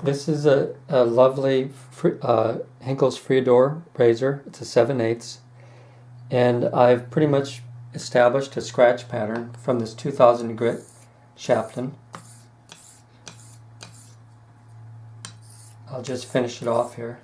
This is a lovely Henckels Friodur razor. It's a 7/8, and I've pretty much established a scratch pattern from this 2000 grit Chaplin. I'll just finish it off here.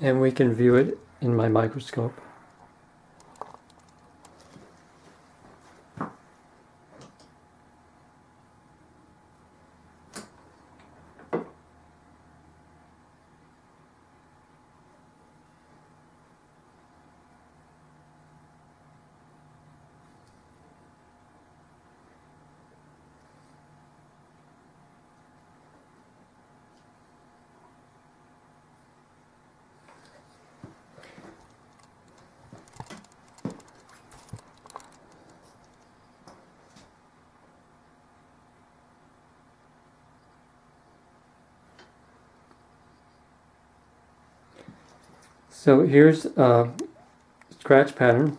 And we can view it in my microscope. So here's a scratch pattern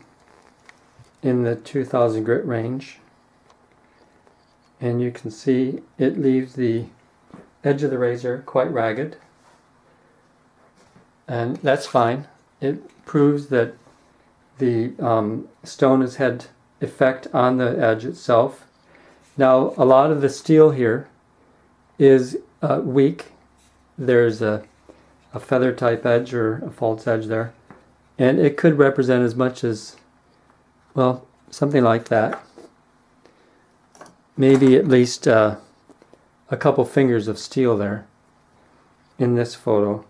in the 2000 grit range, and you can see it leaves the edge of the razor quite ragged, and that's fine. It proves that the stone has had effect on the edge itself. Now, a lot of the steel here is weak. There's a feather type edge or a false edge there, and it could represent as much as, well, something like that, maybe at least a couple fingers of steel there in this photo.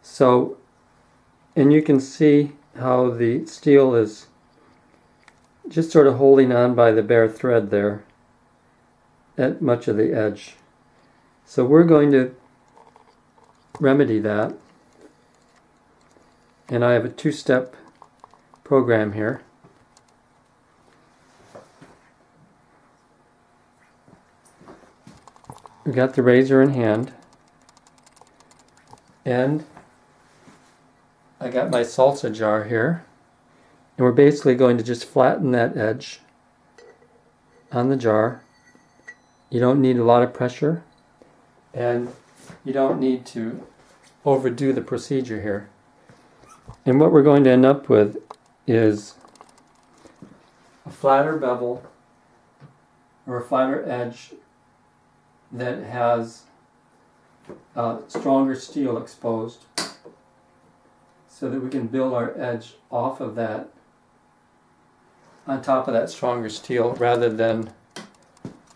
So, and you can see how the steel is just sort of holding on by the bare thread there at much of the edge. So we're going to remedy that, and I have a two-step program here. We got the razor in hand, and I got my salsa jar here, and we're basically going to just flatten that edge on the jar. You don't need a lot of pressure, and you don't need to overdo the procedure here. And what we're going to end up with is a flatter bevel or a flatter edge that has stronger steel exposed, so that we can build our edge off of that, on top of that stronger steel, rather than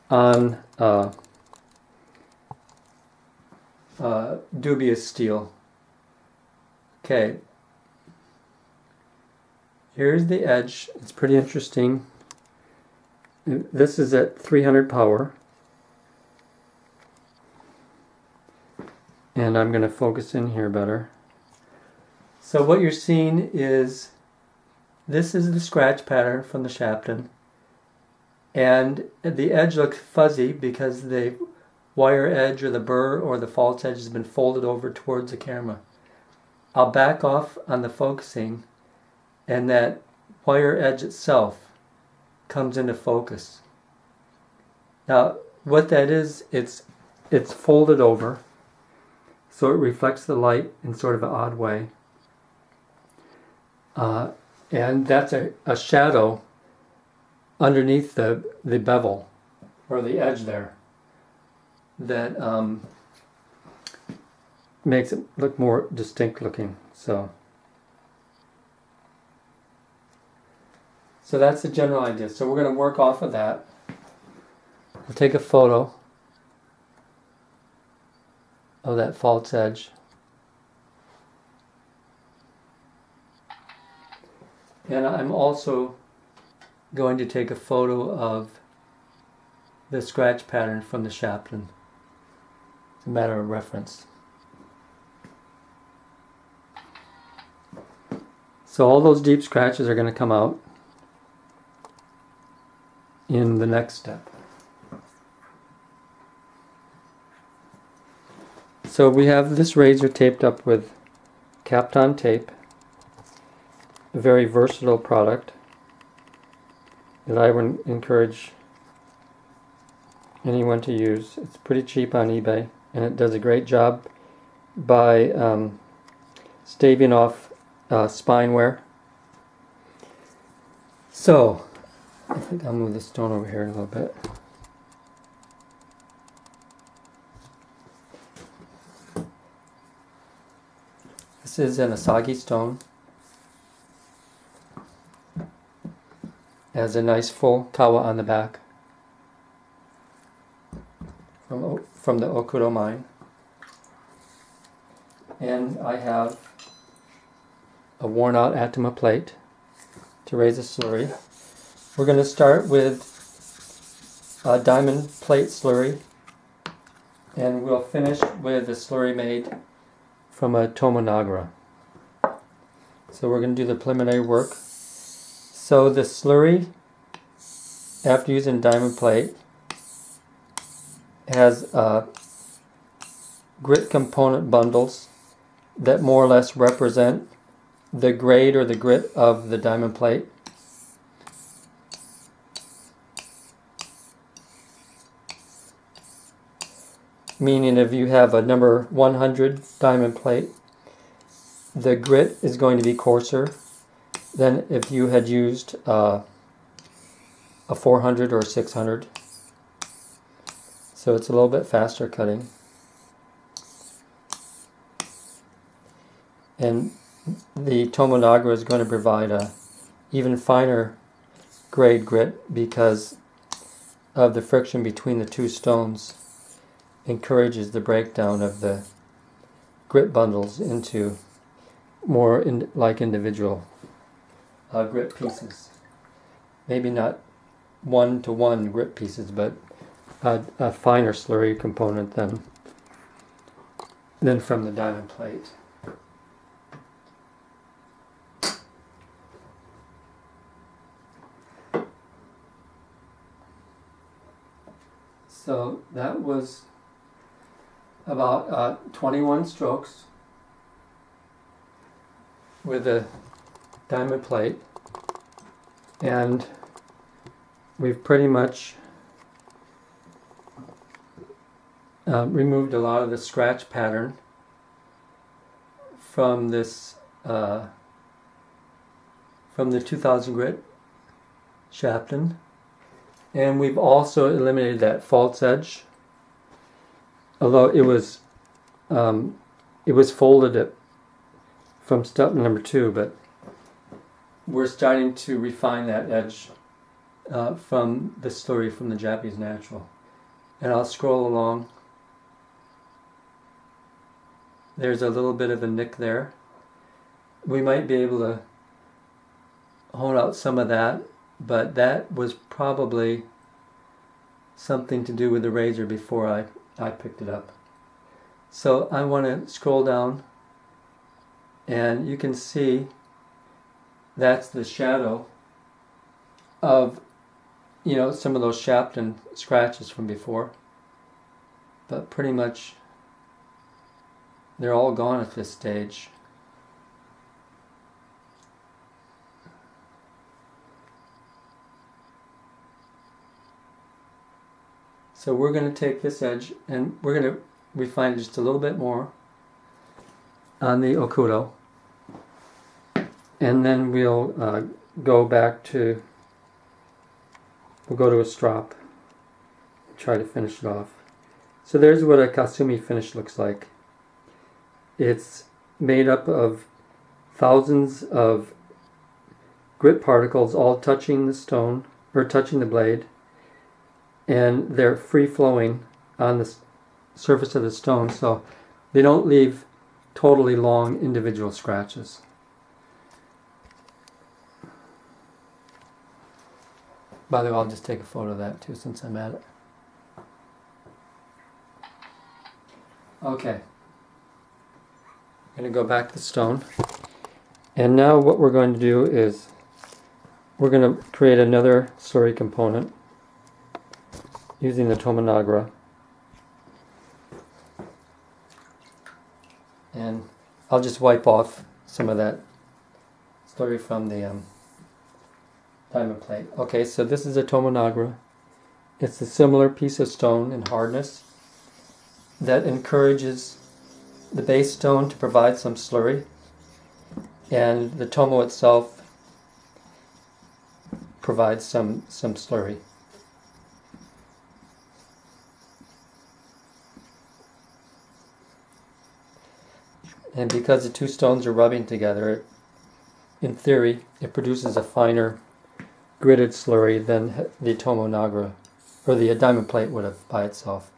on dubious steel. Okay, here's the edge. It's pretty interesting. This is at 300 power, and I'm going to focus in here better. So what you're seeing is, this is the scratch pattern from the Chaplin, and the edge looks fuzzy because the wire edge or the burr or the false edge has been folded over towards the camera. I'll back off on the focusing, and that wire edge itself comes into focus. Now what that is, it's folded over, so it reflects the light in sort of an odd way. And that's a shadow underneath the bevel, or the edge there, that makes it look more distinct looking. So that's the general idea. So we're going to work off of that. We'll take a photo of that false edge. And I'm also going to take a photo of the scratch pattern from the Chaplin. It's a matter of reference. So all those deep scratches are going to come out. in the next step. So we have this razor taped up with Kapton tape, a very versatile product that I would encourage anyone to use. It's pretty cheap on eBay, and it does a great job by staving off spine wear. So, I think I'll move the stone over here a little bit. This is an asagi stone. It has a nice full kawa on the back from the Okudo mine. And I have a worn out Atoma plate to raise a slurry. We're going to start with a diamond plate slurry, and we'll finish with a slurry made from a tomonagura. So we're going to do the preliminary work. So the slurry, after using diamond plate, has grit component bundles that more or less represent the grade or the grit of the diamond plate. Meaning if you have a number 100 diamond plate, the grit is going to be coarser than if you had used a 400 or 600. So it's a little bit faster cutting. And the tomonagura is going to provide a even finer grade grit because of the friction between the two stones encourages the breakdown of the grit bundles into more like individual grit pieces. Maybe not one-to-one grit pieces, but a finer slurry component than from the diamond plate. So that was about 21 strokes with a diamond plate, and we've pretty much removed a lot of the scratch pattern from this from the 2000 grit Shapton, and we've also eliminated that false edge, although it was folded from step number 2, but we're starting to refine that edge from the slurry from the Japanese natural. And I'll scroll along. There's a little bit of a nick there. We might be able to hone out some of that, but that was probably something to do with the razor before I picked it up. So I want to scroll down, and you can see that's the shadow of, some of those Shapton scratches from before. But pretty much they're all gone at this stage. So we're going to take this edge and we're going to refine it just a little bit more on the Okudo. And then we'll go to a strop and try to finish it off. So there's what a Kasumi finish looks like. It's made up of thousands of grit particles all touching the stone, or touching the blade, and they're free-flowing on the surface of the stone, so they don't leave totally long individual scratches. By the way, I'll just take a photo of that too since I'm at it. Okay. I'm going to go back to the stone. And now what we're going to do is we're going to create another slurry component. using the tomonagura. And I'll just wipe off some of that slurry from the diamond plate. Okay, so this is a tomonagura. It's a similar piece of stone in hardness that encourages the base stone to provide some slurry, and the tomo itself provides some slurry. And because the two stones are rubbing together, in theory, it produces a finer gridded slurry than the tomonagura, or the diamond plate would have by itself.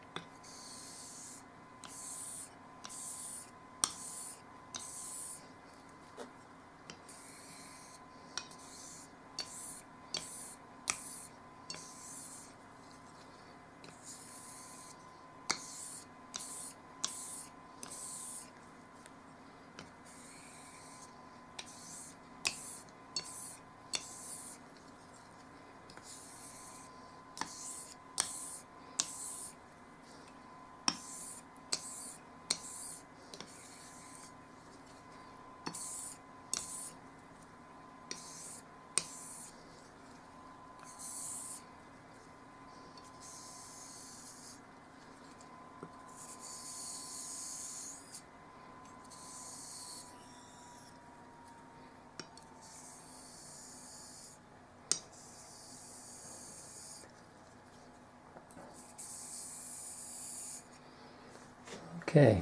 Okay,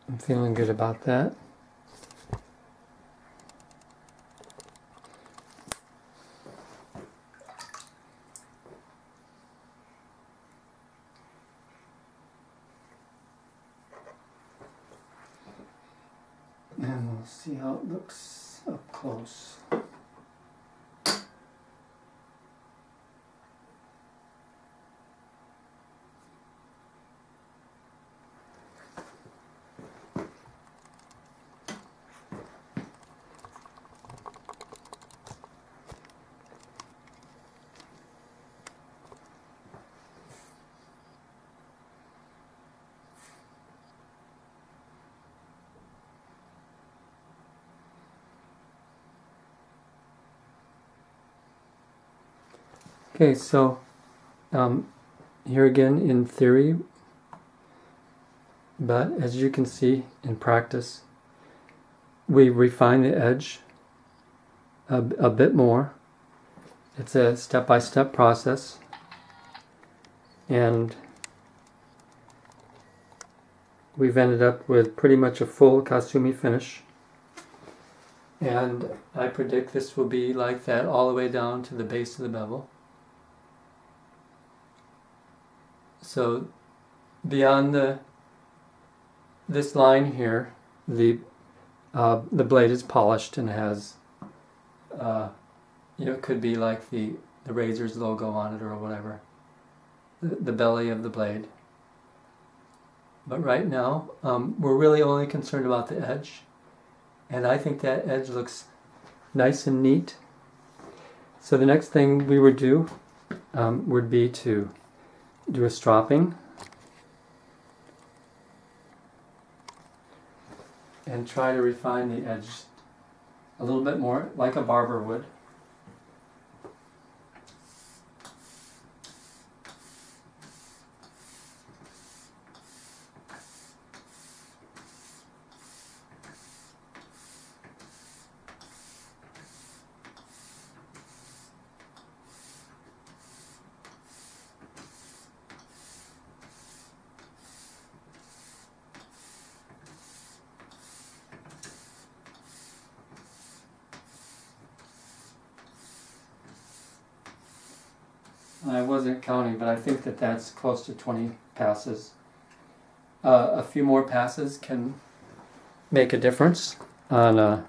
I'm feeling good about that. And we'll see how it looks up close. Okay, so here again in theory, but as you can see in practice, we refine the edge a bit more. It's a step-by-step process, and we've ended up with pretty much a full kasumi finish. And I predict this will be like that all the way down to the base of the bevel. So beyond this line here, the blade is polished and has, it could be like the razor's logo on it or whatever, the belly of the blade. But right now, we're really only concerned about the edge, and I think that edge looks nice and neat. So the next thing we would do would be to do a stropping and try to refine the edge a little bit more, like a barber would. I wasn't counting, but I think that that's close to 20 passes. A few more passes can make a difference on a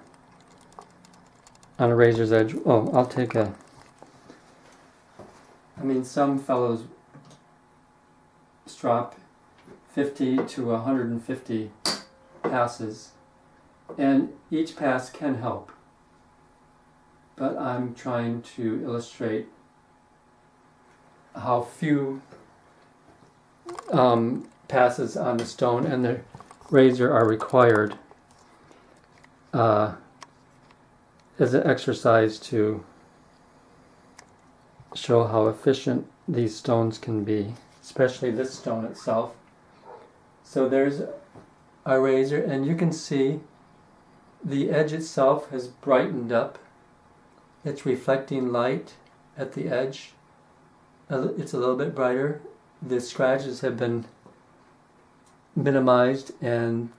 razor's edge. Oh, I'll take a... I mean, some fellows strop 50 to 150 passes, and each pass can help. But I'm trying to illustrate how few passes on the stone and the razor are required as an exercise to show how efficient these stones can be, especially this stone itself. So there's our razor, and you can see the edge itself has brightened up. It's reflecting light at the edge. It's a little bit brighter. The scratches have been minimized, and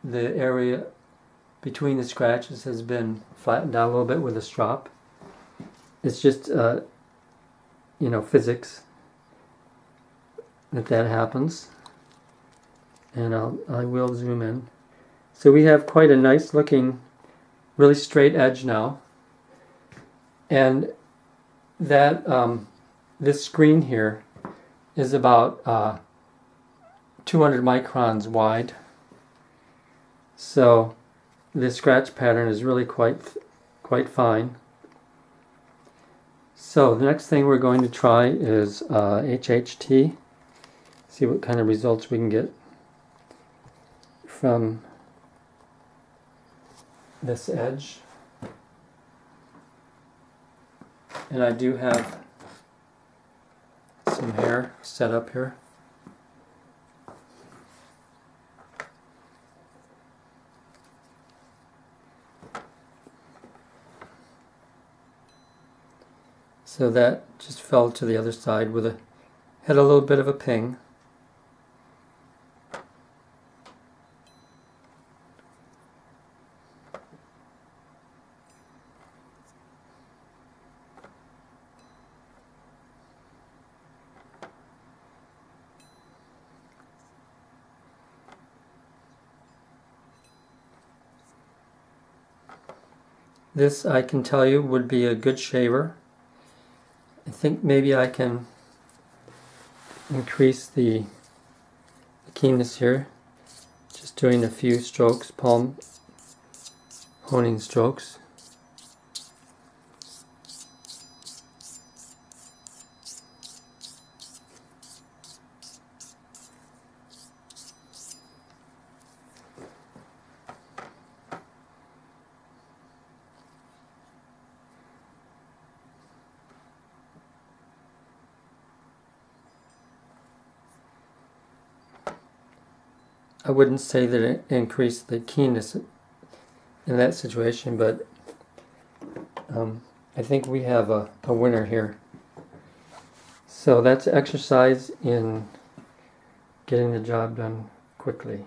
the area between the scratches has been flattened out a little bit with a strop. It's just physics that happens. And I will zoom in. So we have quite a nice looking, really straight edge now. And that this screen here is about 200 microns wide. So this scratch pattern is really quite fine. So the next thing we're going to try is HHT. See what kind of results we can get from this edge. And I do have some hair set up here. So that just fell to the other side with had a little bit of a ping. This, I can tell you, would be a good shaver. I think maybe I can increase the keenness here, just doing a few strokes, palm honing strokes. I wouldn't say that it increased the keenness in that situation, but I think we have a winner here. So that's exercise in getting the job done quickly.